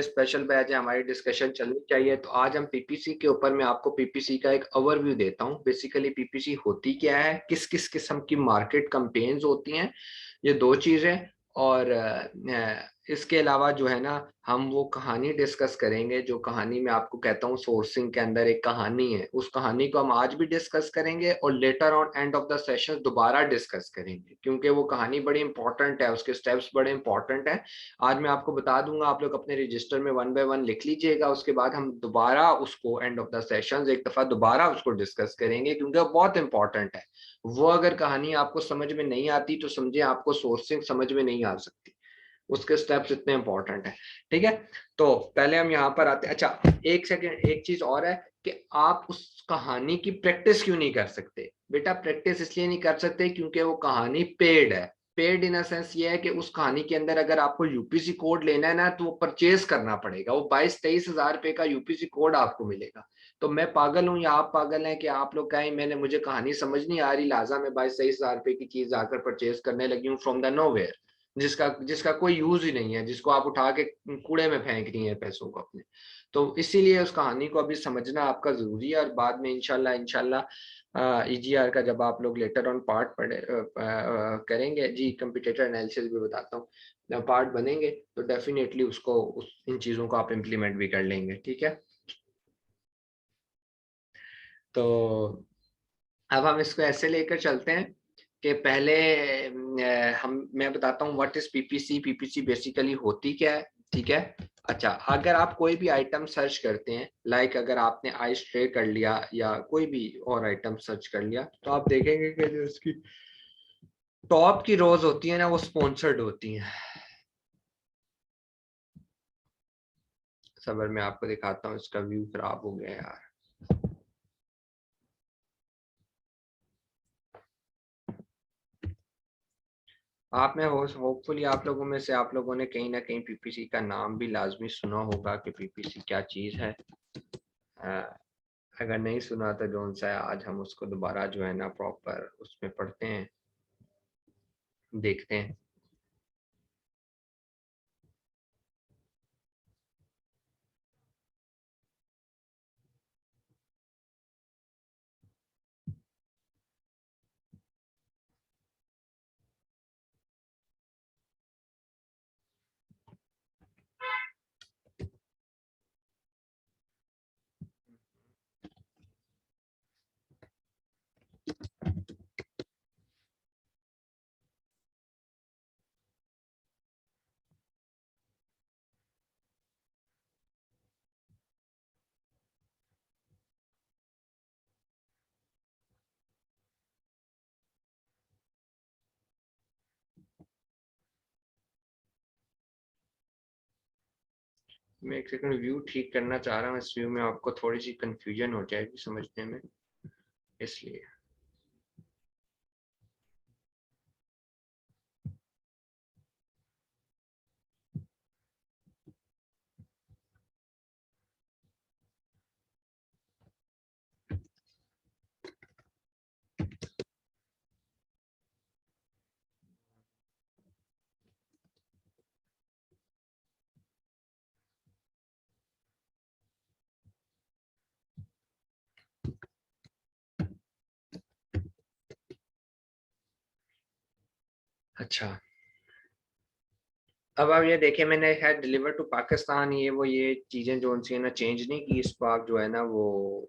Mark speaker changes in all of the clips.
Speaker 1: Special batch है, हमारी discussion चलनी चाहिए। तो आज हम पीपीसी के ऊपर मैं आपको पीपीसी का एक ओवरव्यू देता हूँ। बेसिकली पीपीसी होती क्या है, किस किस किस्म की मार्केट कैंपेन्स होती हैं, ये दो चीजें। और इसके अलावा जो है ना, हम वो कहानी डिस्कस करेंगे जो कहानी मैं आपको कहता हूँ सोर्सिंग के अंदर एक कहानी है, उस कहानी को हम आज भी डिस्कस करेंगे और later on end of the session दोबारा डिस्कस करेंगे, क्योंकि वो कहानी बड़ी इंपॉर्टेंट है, उसके स्टेप्स बड़े इंपॉर्टेंट है। आज मैं आपको बता दूंगा, आप लोग अपने रजिस्टर में 1 बाय 1 लिख लीजिएगा। उसके बाद हम दोबारा उसको एंड ऑफ द सेशन एक दफा दोबारा उसको डिस्कस करेंगे, क्योंकि वो बहुत इंपॉर्टेंट है। वो अगर कहानी आपको समझ में नहीं आती तो समझे आपको सोर्सिंग समझ में नहीं आ सकती, उसके स्टेप्स इतने इंपॉर्टेंट है। ठीक है, तो पहले हम यहाँ पर आते हैं। अच्छा, एक सेकेंड, एक चीज और है कि आप उस कहानी की प्रैक्टिस क्यों नहीं कर सकते बेटा? प्रैक्टिस इसलिए नहीं कर सकते क्योंकि वो कहानी पेड है। पेड इन सेंस ये है कि उस कहानी के अंदर अगर आपको यूपीसी कोड लेना है ना, तो वो परचेज करना पड़ेगा। वो 22-23 हजार रुपए का यूपीसी कोड आपको मिलेगा। तो मैं पागल हूँ या आप पागल हैं कि आप लोग कहें मैंने मुझे कहानी समझ नहीं आ रही, लिहाजा मैं 22-23 हजार रुपए की चीज आकर परचेज करने लगी हूँ फ्रॉम द नोवेयर, जिसका जिसका कोई यूज ही नहीं है, जिसको आप उठा के कूड़े में फेंक रही हैं पैसों को अपने। तो इसीलिए उस कहानी को अभी समझना आपका जरूरी है। और बाद में इंशाल्लाह इंशाल्लाह ईजीआर का जब आप लोग लेटर ऑन पार्ट पढ़े करेंगे जी, कंप्यूटेटर एनालिसिस भी बताता हूँ, जब पार्ट बनेंगे तो डेफिनेटली उसको इन चीजों को आप इम्प्लीमेंट भी कर लेंगे। ठीक है, तो अब हम इसको ऐसे लेकर चलते हैं कि पहले हम मैं बताता हूँ what is PPC. PPC basically होती क्या है, ठीक है। अच्छा, अगर आप कोई भी आइटम सर्च करते हैं, लाइक अगर आपने आइस ट्रे कर लिया या कोई भी और आइटम सर्च कर लिया, तो आप देखेंगे कि जो इसकी टॉप की रोज होती है ना, वो स्पॉन्सर्ड होती हैं। सबर मैं आपको दिखाता हूँ, इसका व्यू खराब हो गया यार। आप में होपफुली आप लोगों में से आप लोगों ने कहीं ना कहीं पीपीसी का नाम भी लाजमी सुना होगा कि पीपीसी क्या चीज है। अगर नहीं सुना तो जोन सा है, आज हम उसको दोबारा जो है ना प्रॉपर उसमें पढ़ते हैं, देखते हैं। मैं एक सेकंड व्यू ठीक करना चाह रहा हूँ, इस व्यू में आपको थोड़ी सी कंफ्यूजन हो जाएगी समझने में, इसलिए। अच्छा, अब आप ये देखें, मैंने है डिलीवर टू पाकिस्तान, ये वो ये चीज़ें जो उनसे ना चेंज नहीं की, इस बार जो है ना वो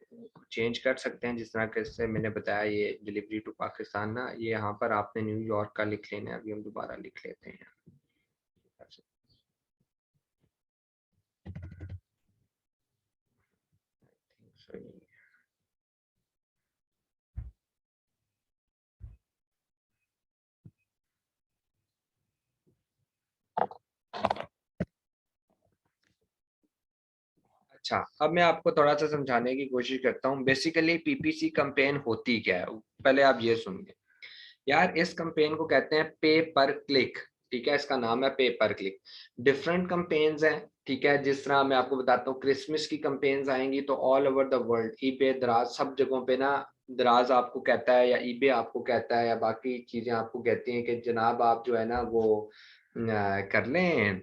Speaker 1: चेंज कर सकते हैं। जिस तरह के से मैंने बताया, ये डिलीवरी टू पाकिस्तान ना, ये यहाँ पर आपने न्यूयॉर्क का लिख लेना है। अभी हम दोबारा लिख लेते हैं। अच्छा, अब मैं आपको थोड़ा सा समझाने की कोशिश करता हूँ। बेसिकली पीपीसी कैंपेन होती क्या है, पहले आप ये सुनिए यार। इस कैंपेन को कहते हैं पे पर क्लिक, ठीक है, इसका नाम है पे पर क्लिक। डिफरेंट कैंपेन्स हैं, ठीक है। जिस तरह मैं आपको बताता हूँ, क्रिसमस की कैंपेन्स आएंगी तो all over the world eBay, दराज, सब जगहों पे ना, दराज आपको कहता है या ईबे आपको कहता है या बाकी चीजें आपको कहती हैं कि जनाब आप जो है ना वो कर लें,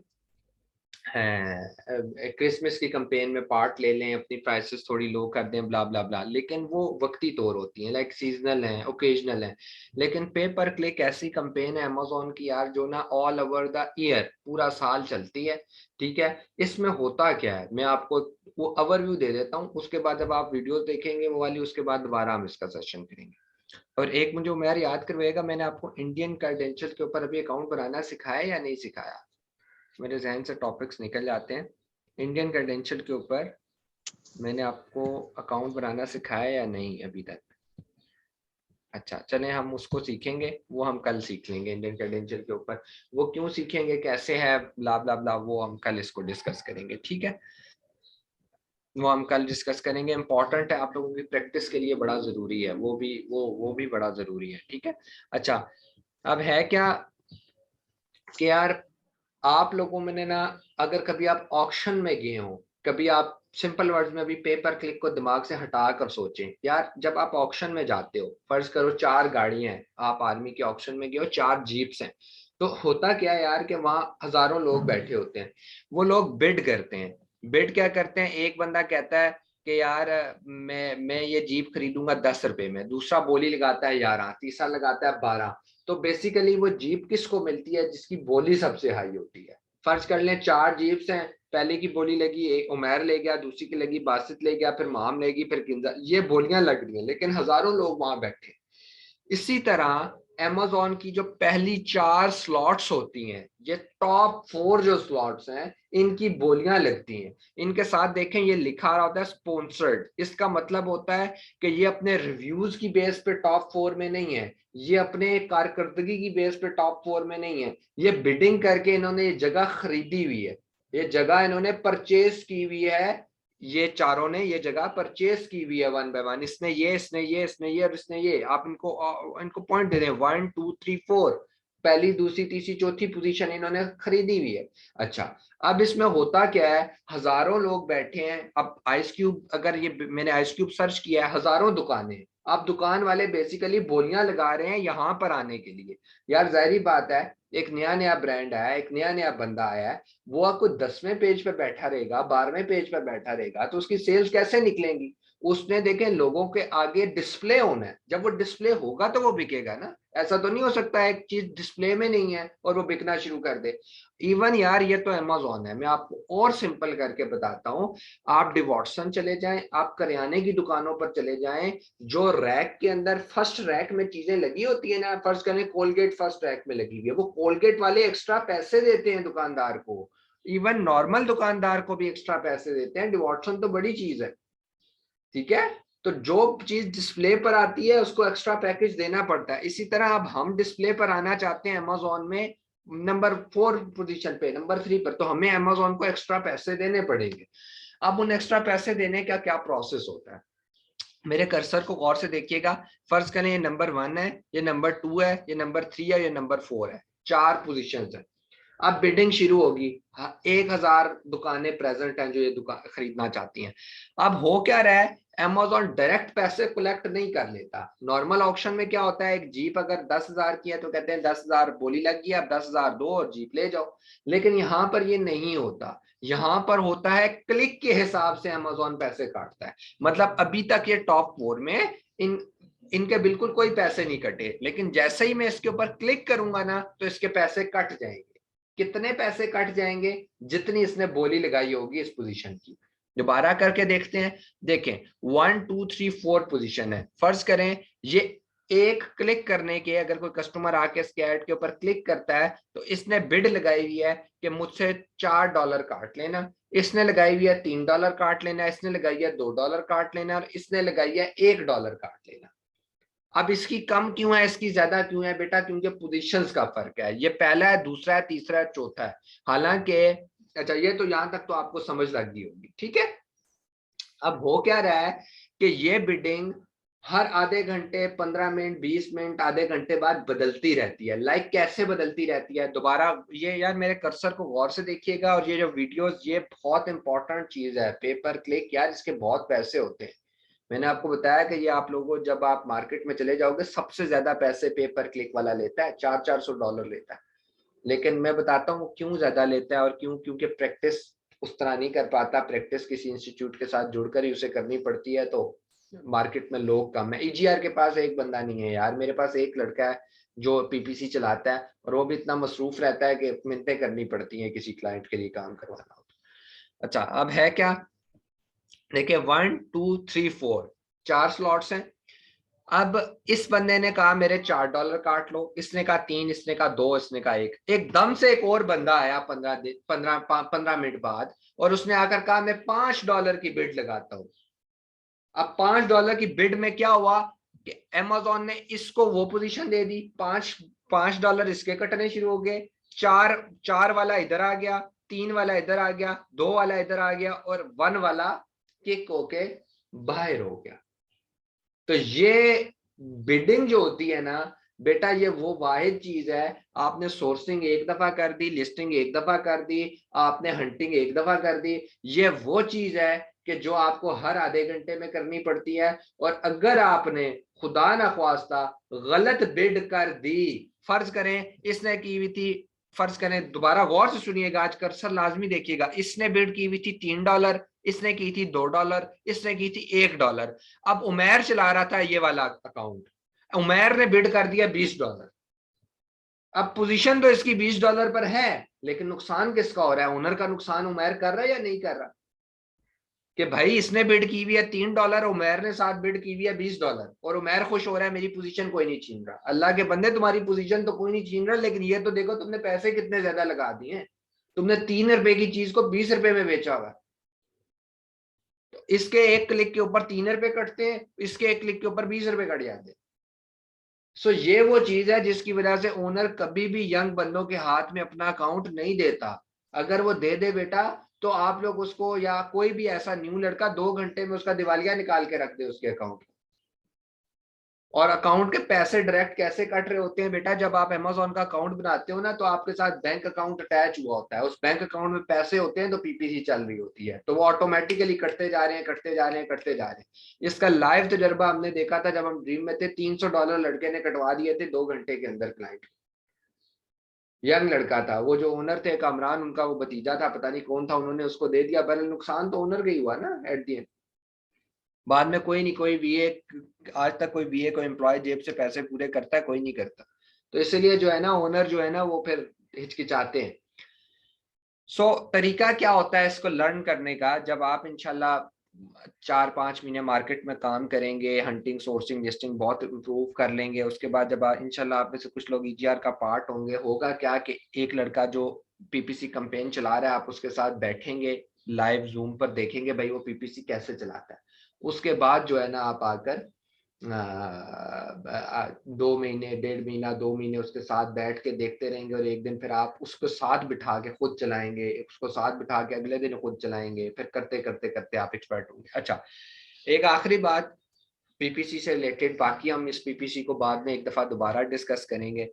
Speaker 1: हैं क्रिसमस की कंपेन में पार्ट ले लें, अपनी प्राइसेस थोड़ी लो कर दें, ब्ला ब्ला ब्ला, लेकिन वो वक्ती तौर होती हैं, लाइक सीजनल हैं, ओकेजनल हैं। लेकिन पे पर क्लिक ऐसी कंपेन है अमेजोन की यार, जो ना ऑल ओवर द ईयर, पूरा साल चलती है। ठीक है, इसमें होता क्या है मैं आपको वो ओवरव्यू दे देता हूँ, उसके बाद जब आप वीडियो देखेंगे वो वाली, उसके बाद दोबारा हम इसका सेशन करेंगे। और एक मुझे उमेर याद करवाएगा, मैंने आपको इंडियन क्रेडेंशियल के ऊपर अभी अकाउंट बनाना सिखाया या नहीं सिखाया? मेरे जहन से टॉपिक्स निकल जाते हैं। इंडियन क्रेडेंशियल के ऊपर मैंने आपको अकाउंट बनाना सिखाया या नहीं अभी तक? अच्छा चलें, हम उसको सीखेंगे, वो हम कल सीख लेंगे इंडियन क्रेडेंशियल के ऊपर। वो क्यों सीखेंगे, कैसे है, ब्ला ब्ला ब्ला, वो हम कल इसको डिस्कस करेंगे। ठीक है, वो हम कल डिस्कस करेंगे। इंपॉर्टेंट है, आप लोगों की प्रैक्टिस के लिए बड़ा जरूरी है, वो भी बड़ा जरूरी है। ठीक है, अच्छा अब है क्या कि यार आप लोगों में ना, अगर कभी आप ऑक्शन में गए हो, कभी आप सिंपल वर्ड्स में भी पेपर क्लिक को दिमाग से हटा कर सोचें यार, जब आप ऑक्शन में जाते हो, फर्ज करो 4 गाड़ियां हैं, आप आर्मी के ऑक्शन में गए हो, 4 जीप्स हैं, तो होता क्या है यार कि वहां हजारों लोग बैठे होते हैं, वो लोग बिड करते हैं। बिड क्या करते हैं, एक बंदा कहता है कि यार मैं ये जीप खरीदूंगा 10 रुपए में, दूसरा बोली लगाता है 11, तीसरा लगाता है 12। तो बेसिकली वो जीप किसको मिलती है, जिसकी बोली सबसे हाई होती है। फर्ज कर लें 4 जीप्स हैं, पहले की बोली लगी एक उमैर ले गया, दूसरी की लगी बासित ले गया, फिर माम लेगी, फिर किंजा, ये बोलियां लग रही हैं, लेकिन हजारों लोग वहां बैठे। इसी तरह amazon की जो पहली 4 स्लॉट्स होती हैं, ये टॉप 4 जो स्लॉट्स हैं, इनकी बोलियां लगती हैं। इनके साथ देखें ये लिखा रहा होता है स्पॉन्सर्ड, इसका मतलब होता है कि ये अपने रिव्यूज की बेस पे टॉप 4 में नहीं है, ये अपने कारकर्दगी की बेस पे टॉप 4 में नहीं है, ये बिडिंग करके इन्होंने ये जगह खरीदी हुई है, ये जगह इन्होंने परचेज की हुई है। ये चारों ने ये जगह परचेज की हुई है वन बाय वन, इसने ये, इसने ये, इसने ये और इसने ये। आप इनको पॉइंट दे दें 1 2 3 4, पहली दूसरी तीसरी चौथी पोजीशन इन्होंने खरीदी हुई है। अच्छा अब इसमें होता क्या है, हजारों लोग बैठे हैं। अब आइस क्यूब, अगर ये मैंने आइस क्यूब सर्च किया है, हजारों दुकानें, अब दुकान वाले बेसिकली बोलियां लगा रहे हैं यहाँ पर आने के लिए। यार जाहिर बात है, एक नया नया ब्रांड आया, एक नया नया बंदा आया है, वो आपको 10वें पेज पर बैठा रहेगा, 12वें पेज पर बैठा रहेगा, तो उसकी सेल्स कैसे निकलेंगी? उसने देखे लोगों के आगे डिस्प्ले होना है, जब वो डिस्प्ले होगा तो वो बिकेगा ना। ऐसा तो नहीं हो सकता है एक चीज डिस्प्ले में नहीं है और वो बिकना शुरू कर दे। इवन यार ये तो अमेजोन है, मैं आपको और सिंपल करके बताता हूँ। आप डिवॉट्सन चले जाएं, आप करियाने की दुकानों पर चले जाएं, जो रैक के अंदर फर्स्ट रैक में चीजें लगी होती है ना, फर्स्ट करें कोलगेट फर्स्ट रैक में लगी हुई है, वो कोलगेट वाले एक्स्ट्रा पैसे देते हैं दुकानदार को, इवन नॉर्मल दुकानदार को भी एक्स्ट्रा पैसे देते हैं। डिवॉट्सन तो बड़ी चीज है, ठीक है। तो जो चीज डिस्प्ले पर आती है उसको एक्स्ट्रा पैकेज देना पड़ता है। इसी तरह अब हम डिस्प्ले पर आना चाहते हैं अमेजोन में, नंबर 4 पोजीशन पे, नंबर 3 पर, तो हमें अमेजोन को एक्स्ट्रा पैसे देने पड़ेंगे। अब उन एक्स्ट्रा पैसे देने का क्या प्रोसेस होता है, मेरे कर्सर को गौर से देखिएगा। फर्ज करें ये नंबर 1 है, ये नंबर 2 है, ये नंबर 3 है, ये नंबर 4 है, 4 पोजीशन है। अब बिडिंग शुरू होगी। 1,000 दुकानें प्रेजेंट हैं जो ये दुकान खरीदना चाहती हैं। अब हो क्या रहा है, Amazon डायरेक्ट पैसे कलेक्ट नहीं कर लेता। नॉर्मल ऑक्शन में क्या होता है, एक जीप अगर 10,000 की है तो कहते हैं 10,000 बोली लग गई, अब 10,000 दो और जीप ले जाओ। लेकिन यहाँ पर ये नहीं होता, यहाँ पर होता है क्लिक के हिसाब से Amazon पैसे काटता है। मतलब अभी तक ये टॉप 4 में इनके बिल्कुल कोई पैसे नहीं कटे, लेकिन जैसे ही मैं इसके ऊपर क्लिक करूंगा ना, तो इसके पैसे कट जाएंगे। कितने पैसे कट जाएंगे, जितनी इसने बोली लगाई होगी इस पोजीशन की। दोबारा करके देखते हैं, देखें 1 2 3 4 पोजीशन है। फर्ज करें ये एक क्लिक करने के, अगर कोई कस्टमर आके इसके ऐड के ऊपर क्लिक करता है, तो इसने बिड लगाई हुई है कि मुझसे $4 काट लेना, इसने लगाई हुई है $3 काट लेना, इसने लगाई है $2 काट लेना, और इसने लगाई है $1 काट लेना। अब इसकी कम क्यों है, इसकी ज्यादा क्यों है बेटा? क्योंकि पोजीशंस का फर्क है, ये पहला है, दूसरा है, तीसरा है, चौथा है। हालांकि अच्छा ये तो यहां तक तो आपको समझ लग गई होगी, ठीक है। अब हो क्या रहा है कि ये बिडिंग हर आधे घंटे, 15 मिनट, 20 मिनट, आधे घंटे बाद बदलती रहती है। लाइक कैसे बदलती रहती है, दोबारा ये यार मेरे कर्सर को गौर से देखिएगा, और ये जो वीडियोस, ये बहुत इंपॉर्टेंट चीज है, पेपर क्लिक यार, इसके बहुत पैसे होते हैं। मैंने आपको बताया कि ये आप लोगों, जब आप मार्केट में चले जाओगे, सबसे ज्यादा पैसे पेपर क्लिक वाला लेता है, $400-400 लेता है। लेकिन मैं बताता हूँ क्यों ज्यादा लेता है और क्यों, क्योंकि प्रैक्टिस उस तरह नहीं कर पाता, प्रैक्टिस किसी इंस्टीट्यूट के साथ जुड़कर ही उसे करनी पड़ती है। तो मार्केट में लोग कम है। ईजीआर के पास एक बंदा नहीं है यार, मेरे पास एक लड़का है जो पीपीसी चलाता है, और वो भी इतना मसरूफ रहता है कि मिन्नतें करनी पड़ती हैं किसी क्लाइंट के लिए काम करवाना हो। अच्छा, अब है क्या, देखिए 1 2 3 4 4 स्लॉट्स हैं। अब इस बंदे ने कहा मेरे $4 काट लो, इसने कहा 3, इसने कहा 2, इसने कहा 1। एकदम से एक और बंदा आया 15 मिनट बाद, और उसने आकर कहा मैं $5 की बिड लगाता हूं। अब $5 की बिड में क्या हुआ कि अमेजोन ने इसको वो पोजीशन दे दी, $5 इसके कटने शुरू हो गए, चार चार वाला इधर आ गया, 3 वाला इधर आ गया, 2 वाला इधर आ गया, और 1 वाला किक होके बाहर हो गया। तो ये बिडिंग जो होती है ना बेटा, ये वो वाहिद चीज है, आपने सोर्सिंग एक दफा कर दी, लिस्टिंग एक दफा कर दी, आपने हंटिंग एक दफा कर दी, ये वो चीज है कि जो आपको हर आधे घंटे में करनी पड़ती है। और अगर आपने खुदा ना ख्वास्ता गलत बिड कर दी, फर्ज करें इसने की हुई थी, फर्ज करें, दोबारा गौर से सुनिएगा, आज कर्सर लाजमी देखिएगा, इसने बिड की हुई थी $3, इसने की थी $2, इसने की थी $1। अब उमेर चला रहा था ये वाला अकाउंट, उमेर ने बिड कर दिया $20। अब पोजीशन तो इसकी $20 पर है, लेकिन नुकसान किसका हो रहा है? ओनर का नुकसान उमेर कर रहा है या नहीं कर रहा? कि भाई इसने बिड की हुई है $3, उमेर ने साथ बिड की हुई है $20, और उमेर खुश हो रहा है मेरी पोजीशन कोई नहीं छीन रहा। अल्लाह के बंदे, तुम्हारी पोजीशन तो कोई नहीं छीन रहा, लेकिन ये तो देखो तुमने पैसे कितने ज्यादा लगा दिए हैं। तुमने $3 की चीज को $20 में बेचा हुआ। तो इसके एक क्लिक के ऊपर $3 कटते हैं, इसके एक क्लिक के ऊपर $20 कट जाते हैं। सो ये वो चीज है जिसकी वजह से ओनर कभी भी यंग बंदों के हाथ में अपना अकाउंट नहीं देता। अगर वो दे दे बेटा, तो आप लोग उसको, या कोई भी ऐसा न्यू लड़का 2 घंटे में उसका दिवालिया निकाल के रख दे उसके अकाउंट। और अकाउंट के पैसे डायरेक्ट कैसे कट रहे होते हैं बेटा, जब आप अमेजोन का अकाउंट बनाते हो ना, तो आपके साथ बैंक अकाउंट अटैच हुआ होता है, उस बैंक अकाउंट में पैसे होते हैं, तो पीपीसी चल रही होती है, तो वो ऑटोमेटिकली कटते जा रहे हैं, कटते जा रहे हैं, कटते जा रहे हैं। इसका लाइव तजर्बा हमने देखा था जब हम ड्रीम में थे, $300 लड़के ने कटवा दिए थे 2 घंटे के अंदर क्लाइंट। यंग लड़का था, वो जो ओनर थे कामरान, उनका वो भतीजा था, पता नहीं कौन था, उन्होंने उसको दे दिया। पहले नुकसान तो ओनर का ही हुआ ना एट दी एंड। बाद में कोई नहीं, कोई बीए, आज तक कोई बीए को एम्प्लॉय जेब से पैसे पूरे करता है? कोई नहीं करता। तो इसलिए जो है ना, ओनर जो है ना, वो फिर हिचकिचाते हैं। तरीका क्या होता है इसको लर्न करने का, जब आप इंशाल्लाह 4-5 महीने मार्केट में काम करेंगे, हंटिंग सोर्सिंग लिस्टिंग बहुत इम्प्रूव कर लेंगे, उसके बाद जब इंशाल्लाह आप में से कुछ लोग ईजीआर का पार्ट होंगे, होगा क्या कि एक लड़का जो पीपीसी कैंपेन चला रहा है, आप उसके साथ बैठेंगे, लाइव जूम पर देखेंगे भाई वो पीपीसी कैसे चलाता है। उसके बाद जो है ना, आप आकर 2 महीने, 1.5 महीना, 2 महीने उसके साथ बैठ के देखते रहेंगे, और एक दिन फिर आप उसको साथ बिठा के खुद चलाएंगे, उसको साथ बिठा के अगले दिन खुद चलाएंगे, फिर करते करते करते आप एक्सपर्ट होंगे। अच्छा, एक आखिरी बात पीपीसी से रिलेटेड, बाकी हम इस पीपीसी को बाद में एक दफा दोबारा डिस्कस करेंगे।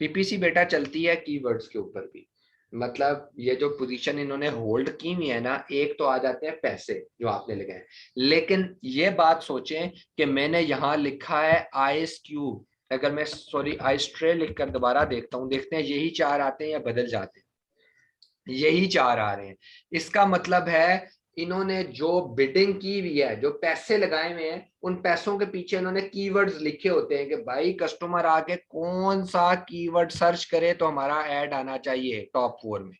Speaker 1: पीपीसी बेटा चलती है कीवर्ड्स के ऊपर भी। मतलब ये जो पोजीशन इन्होंने होल्ड की हुई है ना, एक तो आ जाते हैं पैसे जो आपने लगाए, लेकिन ये बात सोचें कि मैंने यहाँ लिखा है आइस क्यूब, अगर मैं सॉरी आइस ट्रे लिखकर दोबारा देखता हूँ, देखते हैं यही 4 आते हैं या बदल जाते हैं? यही 4 आ रहे हैं। इसका मतलब है इन्होंने जो बिडिंग की हुई है, जो पैसे लगाए हुए हैं, उन पैसों के पीछे इन्होंने कीवर्ड्स लिखे होते हैं कि भाई कस्टमर आके कौन सा कीवर्ड सर्च करे तो हमारा ऐड आना चाहिए टॉप 4 में।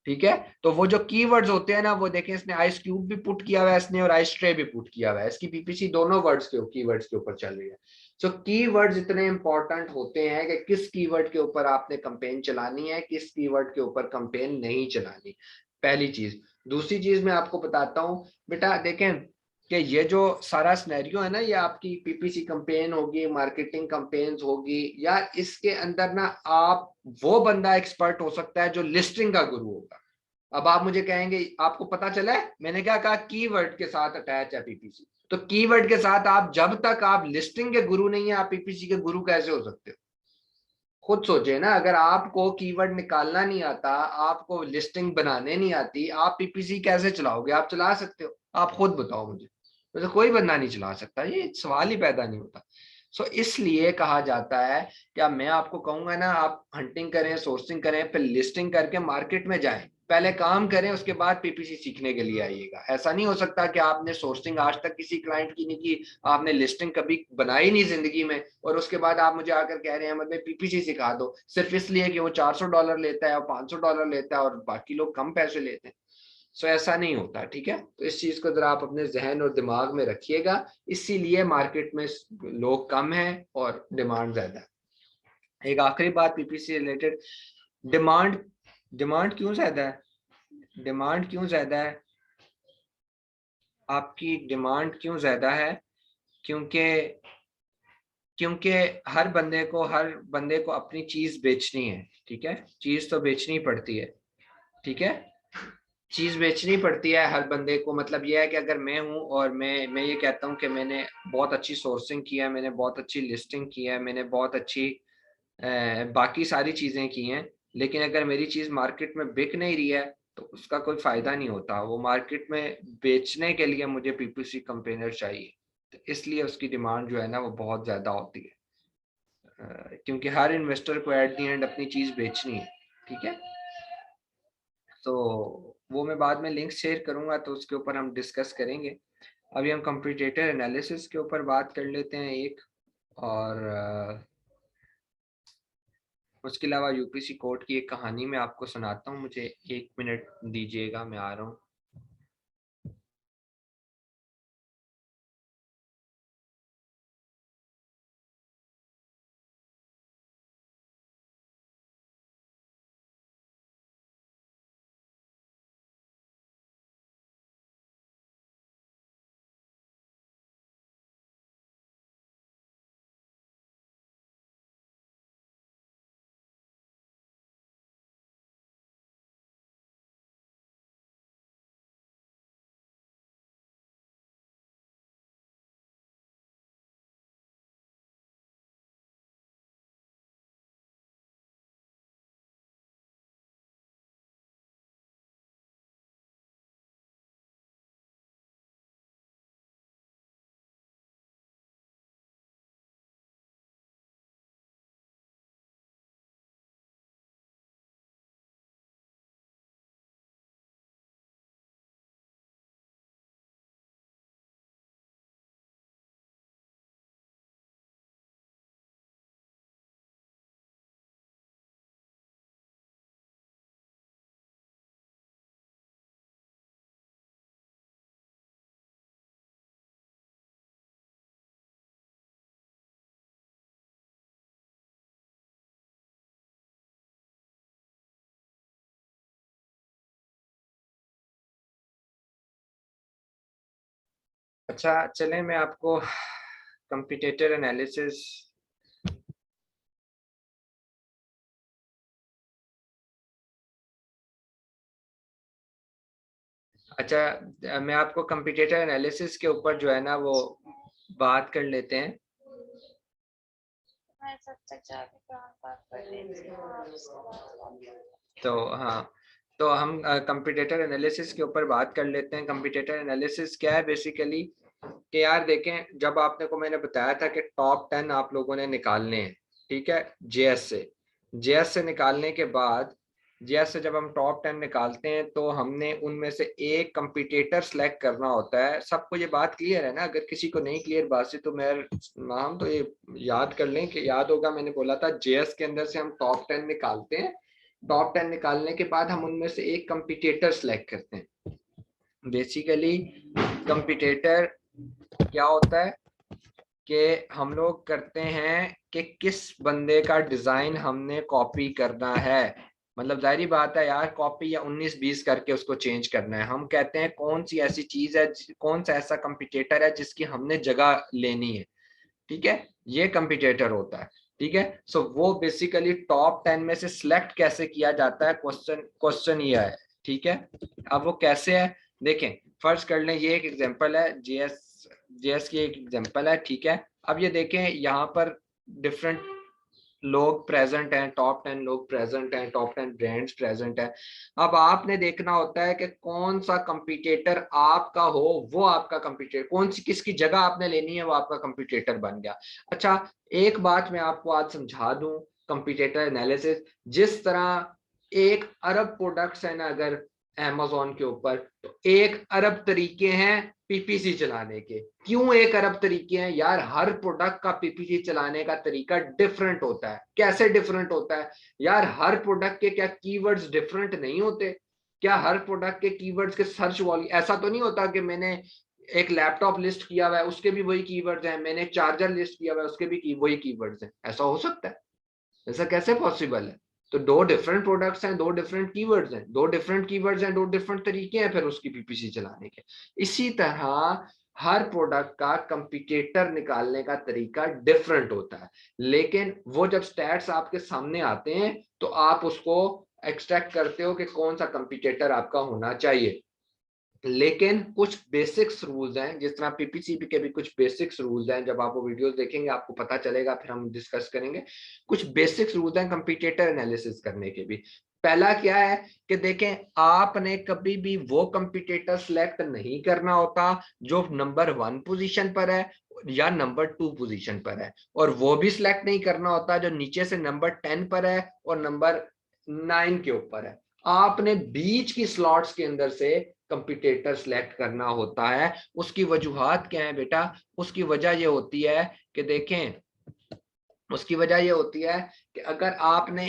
Speaker 1: ठीक है, तो वो जो कीवर्ड्स होते हैं ना, वो देखें इसने आइस क्यूब भी पुट किया हुआ है, इसने और आइस ट्रे भी पुट किया हुआ है, इसकी पीपीसी दोनों वर्ड्स के कीवर्ड्स के ऊपर चल रही है। सो कीवर्ड्स इतने इंपॉर्टेंट होते हैं कि किस कीवर्ड के ऊपर आपने कंपेन चलानी है, किस कीवर्ड के ऊपर कंपेन नहीं चलानी, पहली चीज। दूसरी चीज मैं आपको बताता हूं बेटा, देखें कि ये जो सारा सिनेरियो है ना, ये आपकी पीपीसी कंपेन होगी, मार्केटिंग कंपेन्स होगी, या इसके अंदर ना आप वो बंदा एक्सपर्ट हो सकता है जो लिस्टिंग का गुरु होगा। अब आप मुझे कहेंगे आपको पता चला है, मैंने क्या कहा, कीवर्ड के साथ अटैच है पीपीसी। तो कीवर्ड के साथ आप, जब तक आप लिस्टिंग के गुरु नहीं है, आप पीपीसी के गुरु कैसे हो सकते हो? खुद सोचे ना, अगर आपको कीवर्ड निकालना नहीं आता, आपको लिस्टिंग बनाने नहीं आती, आप पीपीसी कैसे चलाओगे? आप चला सकते हो? आप खुद बताओ मुझे। वैसे कोई बंदा नहीं चला सकता, ये सवाल ही पैदा नहीं होता। सो इसलिए कहा जाता है कि अब मैं आपको कहूंगा ना, आप हंटिंग करें, सोर्सिंग करें, फिर लिस्टिंग करके मार्केट में जाएं, पहले काम करें, उसके बाद पीपीसी सीखने के लिए आइएगा। ऐसा नहीं हो सकता कि आपने सोर्सिंग आज तक किसी क्लाइंट की नहीं की, आपने लिस्टिंग कभी बनाई नहीं जिंदगी में, और उसके बाद आप मुझे आकर कह रहे हैं मतलब पीपीसी सिखा दो, सिर्फ इसलिए कि वो $400 लेता है और $500 लेता है और बाकी लोग कम पैसे लेते हैं। सो ऐसा नहीं होता, ठीक है। तो इस चीज को जरा आप अपने जहन और दिमाग में रखिएगा। इसीलिए मार्केट में लोग कम हैं और डिमांड ज्यादा है। एक आखिरी बात पीपीसी रिलेटेड, डिमांड डिमांड क्यों ज्यादा है? डिमांड क्यों ज्यादा है? आपकी डिमांड क्यों ज्यादा है? क्योंकि क्योंकि हर बंदे को अपनी चीज बेचनी है, ठीक है। चीज तो बेचनी पड़ती है, ठीक है। चीज बेचनी पड़ती है हर बंदे को। मतलब यह है कि अगर मैं हूं और मैं ये कहता हूं कि मैंने बहुत अच्छी सोर्सिंग की है, मैंने बहुत अच्छी लिस्टिंग की है, मैंने बहुत अच्छी बाकी सारी चीजें की हैं, लेकिन अगर मेरी चीज मार्केट में बिक नहीं रही है तो उसका कोई फायदा नहीं होता। वो मार्केट में बेचने के लिए मुझे पीपीसी कंपेनर चाहिए, तो इसलिए उसकी डिमांड जो है ना वो बहुत ज्यादा होती है, क्योंकि हर इन्वेस्टर को एट दी एंड अपनी चीज बेचनी है, ठीक है। तो वो मैं बाद में लिंक शेयर करूंगा, तो उसके ऊपर हम डिस्कस करेंगे। अभी हम कंप्यूटेटर एनालिसिस के ऊपर बात कर लेते हैं एक, और उसके अलावा यूपीसी कोड की एक कहानी मैं आपको सुनाता हूँ। मुझे 1 मिनट दीजिएगा, मैं आ रहा हूँ। अच्छा चलें, मैं आपको कंप्यूटेटर एनालिसिस, अच्छा मैं आपको कंप्यूटेटर एनालिसिस के ऊपर जो है ना वो बात कर लेते हैं। तो हाँ, तो हम कंप्यूटेटर एनालिसिस के ऊपर बात कर लेते हैं। कंप्यूटेटर एनालिसिस क्या है बेसिकली, कि यार देखें, जब आपने को मैंने बताया था कि टॉप 10 आप लोगों ने निकालने हैं, ठीक है, जेएस से निकालने के बाद, जेएस से जब हम टॉप 10 निकालते हैं तो हमने उनमें से एक कंपटीटर सेलेक्ट करना होता है। सबको ये बात क्लियर है ना? अगर किसी को नहीं क्लियर बात से तो मैं नाम तो ये याद कर लें कि याद होगा, मैंने बोला था जेएस के अंदर से हम टॉप 10 निकालते हैं। टॉप 10 निकालने के बाद हम उनमें से एक कंपटीटर सेलेक्ट करते हैं। बेसिकली कंपटीटर क्या होता है कि हम लोग करते हैं कि किस बंदे का डिजाइन हमने कॉपी करना है। मतलब जाहिर बात है यार, कॉपी या 19-20 करके उसको चेंज करना है। हम कहते हैं कौन सी ऐसी चीज है, कौन सा ऐसा कंपटीटर है जिसकी हमने जगह लेनी है, ठीक है, ये कंपटीटर होता है, ठीक है। सो वो बेसिकली टॉप 10 में से सिलेक्ट कैसे किया जाता है, क्वेश्चन क्वेश्चन ये है, ठीक है। अब वो कैसे है देखें, फर्ज कर लें ये एक एग्जांपल है, जेएस की एक एग्जांपल है, ठीक है। अब ये देखें यहाँ पर डिफरेंट लोग प्रेजेंट हैं, टॉप 10 लोग प्रेजेंट हैं, टॉप 10 ब्रांड्स प्रेजेंट हैं। अब आपने देखना होता है कि कौन सा कंपटीटर आपका हो, वो आपका कंपटीटर, कौन सी किसकी जगह आपने लेनी है, वो आपका कंपटीटर बन गया। अच्छा, एक बात मैं आपको आज समझा दूं, कंपटीटर एनालिसिस, जिस तरह 1 अरब प्रोडक्ट्स है ना अगर अमेजोन के ऊपर, तो 1 अरब तरीके हैं पीपीसी चलाने के। क्यों 1 अरब तरीके हैं यार? हर प्रोडक्ट का पीपीसी चलाने का तरीका डिफरेंट होता है। कैसे डिफरेंट होता है यार? हर प्रोडक्ट के क्या कीवर्ड्स डिफरेंट नहीं होते? क्या हर प्रोडक्ट के कीवर्ड्स के सर्च वॉल्यूम, ऐसा तो नहीं होता कि मैंने एक लैपटॉप लिस्ट किया हुआ है उसके भी वही कीवर्ड्स हैं, मैंने चार्जर लिस्ट किया हुआ है उसके भी वही कीवर्ड्स हैं? ऐसा हो सकता है? ऐसा कैसे पॉसिबल है? तो दो डिफरेंट प्रोडक्ट्स हैं, दो डिफरेंट कीवर्ड्स हैं, दो डिफरेंट कीवर्ड्स हैं, दो डिफरेंट तरीके हैं फिर उसकी पीपीसी चलाने के। इसी तरह हर प्रोडक्ट का कंपटीटर निकालने का तरीका डिफरेंट होता है, लेकिन वो जब स्टैट्स आपके सामने आते हैं तो आप उसको एक्सट्रैक्ट करते हो कि कौन सा कंपटीटर आपका होना चाहिए। लेकिन कुछ बेसिक्स रूल्स हैं, जिस तरह पीपीसीपी के भी कुछ बेसिक्स रूल्स हैं, जब आप वो वीडियोस देखेंगे आपको पता चलेगा, फिर हम डिस्कस करेंगे। कुछ बेसिक्स रूल्स हैं कंपटीटर एनालिसिस करने के भी। पहला क्या है कि देखें, आपने कभी भी वो कंपटीटर सिलेक्ट नहीं करना होता जो नंबर 1 पोजीशन पर है या नंबर 2 पोजीशन पर है, और वो भी सिलेक्ट नहीं करना होता जो नीचे से नंबर 10 पर है और नंबर 9 के ऊपर है। आपने बीच की स्लॉट्स के अंदर से कंपटीटर सिलेक्ट करना होता है। उसकी वजूहात क्या है बेटा? उसकी वजह ये होती है कि देखें, उसकी वजह ये होती है कि अगर आपने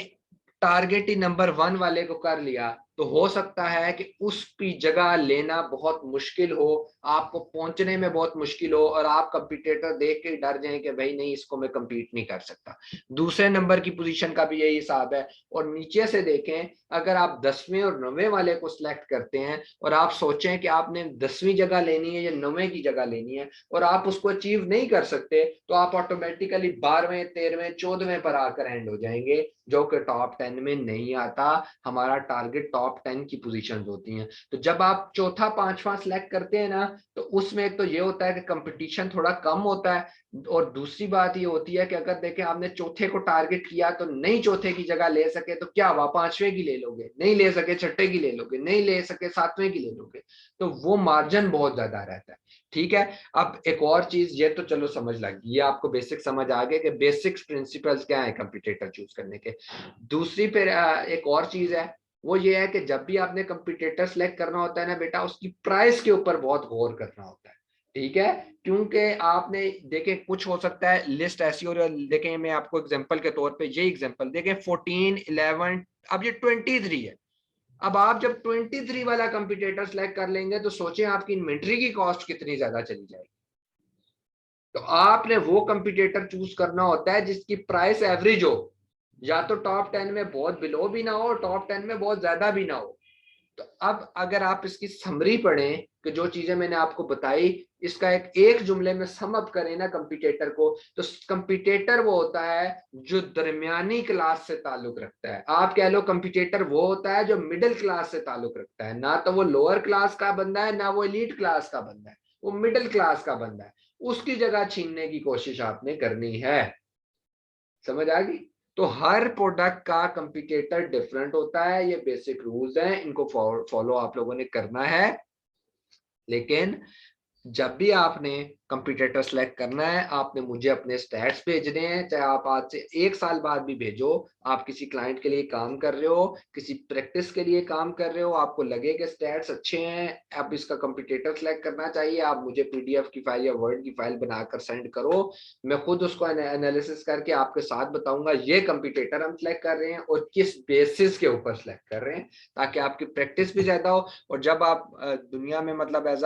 Speaker 1: टारगेट ही नंबर 1 वाले को कर लिया तो हो सकता है कि उसकी जगह लेना बहुत मुश्किल हो, आपको पहुंचने में बहुत मुश्किल हो, और आप कंपटीटर देख के डर जाएं कि भाई नहीं, इसको मैं कंपीट नहीं कर सकता। दूसरे नंबर की पोजीशन का भी यही हिसाब है। और नीचे से देखें, अगर आप 10वें और 9वें वाले को सिलेक्ट करते हैं और आप सोचें कि आपने 10वीं जगह लेनी है या 9वें की जगह लेनी है और आप उसको अचीव नहीं कर सकते, तो आप ऑटोमेटिकली 12वें, 13वें, 14वें पर आकर एंड हो जाएंगे, जो कि टॉप 10 में नहीं आता। हमारा टारगेट टॉप 10 की पोजीशंस होती हैं। तो जब आप चौथा, पांचवा सिलेक्ट करते हैं ना, तो उसमें एक तो ये होता है कि कंपटीशन थोड़ा कम होता है, और दूसरी बात ये होती है कि अगर देखें आपने चौथे को टारगेट किया तो नहीं चौथे की जगह ले सके तो क्या हुआ? 5वें की ले लोगे, नहीं ले सके छठे की ले लोगे, नहीं ले सके 7वें की ले लोगे। तो वो मार्जिन बहुत ज्यादा रहता है। ठीक है। अब एक और चीज, ये तो चलो समझ लगी, ये आपको बेसिक समझ आ गए कि बेसिक्स प्रिंसिपल्स क्या है कंपटीटर चूज करने के। दूसरी फिर एक और चीज है, वो ये है कि जब भी आपने कंपटीटर सेलेक्ट करना होता है ना बेटा, उसकी प्राइस के ऊपर बहुत गौर करना होता है। ठीक है। क्योंकि आपने देखें, कुछ हो सकता है लिस्ट ऐसी हो रही है, देखें मैं आपको एग्जांपल के तौर पे ये एग्जांपल देखें, 14, 11, अब ये 23 है। अब आप जब 23 वाला कंपटीटर सेलेक्ट कर लेंगे तो सोचें आपकी इन्वेंट्री की कॉस्ट कितनी ज्यादा चली जाएगी। तो आपने वो कंपटीटर चूज करना होता है जिसकी प्राइस एवरेज हो, या तो टॉप 10 में बहुत बिलो भी ना हो, टॉप 10 में बहुत ज्यादा भी ना हो। तो अब अगर आप इसकी समरी पढ़ें कि जो चीजें मैंने आपको बताई, इसका एक जुमले में सम अप करें ना कंपटीटर को, तो कंपटीटर वो होता है जो दरमियानी क्लास से ताल्लुक रखता है। आप कह लो कंपटीटर वो होता है जो मिडिल क्लास से ताल्लुक रखता है, ना तो वो लोअर क्लास का बंदा है ना वो एलीट क्लास का बंदा है, वो मिडिल क्लास का बंदा है। उसकी जगह छीनने की कोशिश आपने करनी है। समझ आ गई? तो हर प्रोडक्ट का कंपटीटर डिफरेंट होता है, ये बेसिक रूल्स हैं, इनको फॉलो आप लोगों ने करना है। लेकिन जब भी आपने कंपटीटर सेलेक्ट करना है, आपने मुझे अपने स्टैट्स भेजने हैं, चाहे आप आज से 1 साल बाद भी भेजो। आप किसी क्लाइंट के लिए काम कर रहे हो, किसी प्रैक्टिस के लिए काम कर रहे हो, आपको लगे कि स्टैट्स अच्छे हैं, अब इसका कंपटीटर सेलेक्ट करना चाहिए, आप मुझे पीडीएफ की फाइल या वर्ड की फाइल बनाकर सेंड करो। मैं खुद उसको एनालिसिस करके आपके साथ बताऊंगा ये कंपटीटर हम सेलेक्ट कर रहे हैं और किस बेसिस के ऊपर सेलेक्ट कर रहे हैं, ताकि आपकी प्रैक्टिस भी ज्यादा हो। और जब आप दुनिया में मतलब एज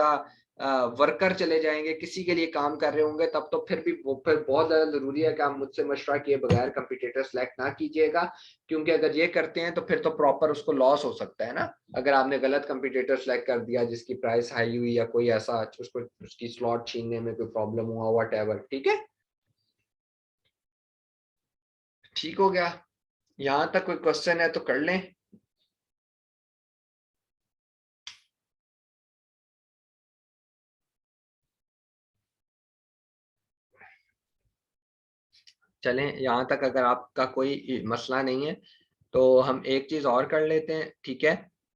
Speaker 1: वर्कर चले जाएंगे, किसी के लिए काम कर रहे होंगे, तब तो फिर भी वो फिर बहुत ज्यादा जरूरी है कि आप मुझसे मशवरा किए बगैर कंपटीटर सेलेक्ट ना कीजिएगा। क्योंकि अगर ये करते हैं तो फिर तो प्रॉपर उसको लॉस हो सकता है ना, अगर आपने गलत कंपटीटर सेलेक्ट कर दिया जिसकी प्राइस हाई हुई या कोई ऐसा उसको उसकी स्लॉट छीनने में कोई प्रॉब्लम हुआ, वट एवर। ठीक है, ठीक हो गया। यहां तक कोई क्वेश्चन है तो कर लें। चलें यहाँ तक अगर आपका कोई मसला नहीं है तो हम एक चीज़ और कर लेते हैं, ठीक है।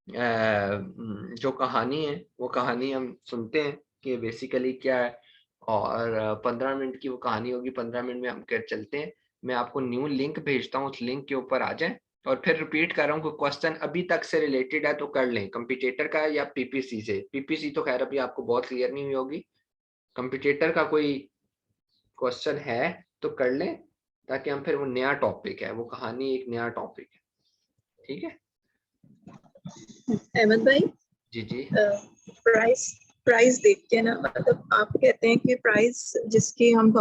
Speaker 1: जो कहानी है वो कहानी हम सुनते हैं कि बेसिकली क्या है, और 15 मिनट की वो कहानी होगी, 15 मिनट में हम कर चलते हैं। मैं आपको न्यू लिंक भेजता हूँ, उस लिंक के ऊपर आ जाएं। और फिर रिपीट कर रहा हूँ, कोई क्वेश्चन अभी तक से रिलेटेड है तो कर लें, कंपटीटर का या पीपीसी से। पीपीसी तो खैर अभी आपको बहुत क्लियर नहीं हुई होगी, कंपटीटर का कोई क्वेश्चन है तो कर लें, ताकि हम फिर वो नया टॉपिक है, वो कहानी एक नया टॉपिक है, ठीक है।
Speaker 2: अहमद भाई,
Speaker 1: जी जी।
Speaker 2: प्राइस प्राइस देख के ना, मतलब आप कहते हैं कि प्राइस जिसकी हम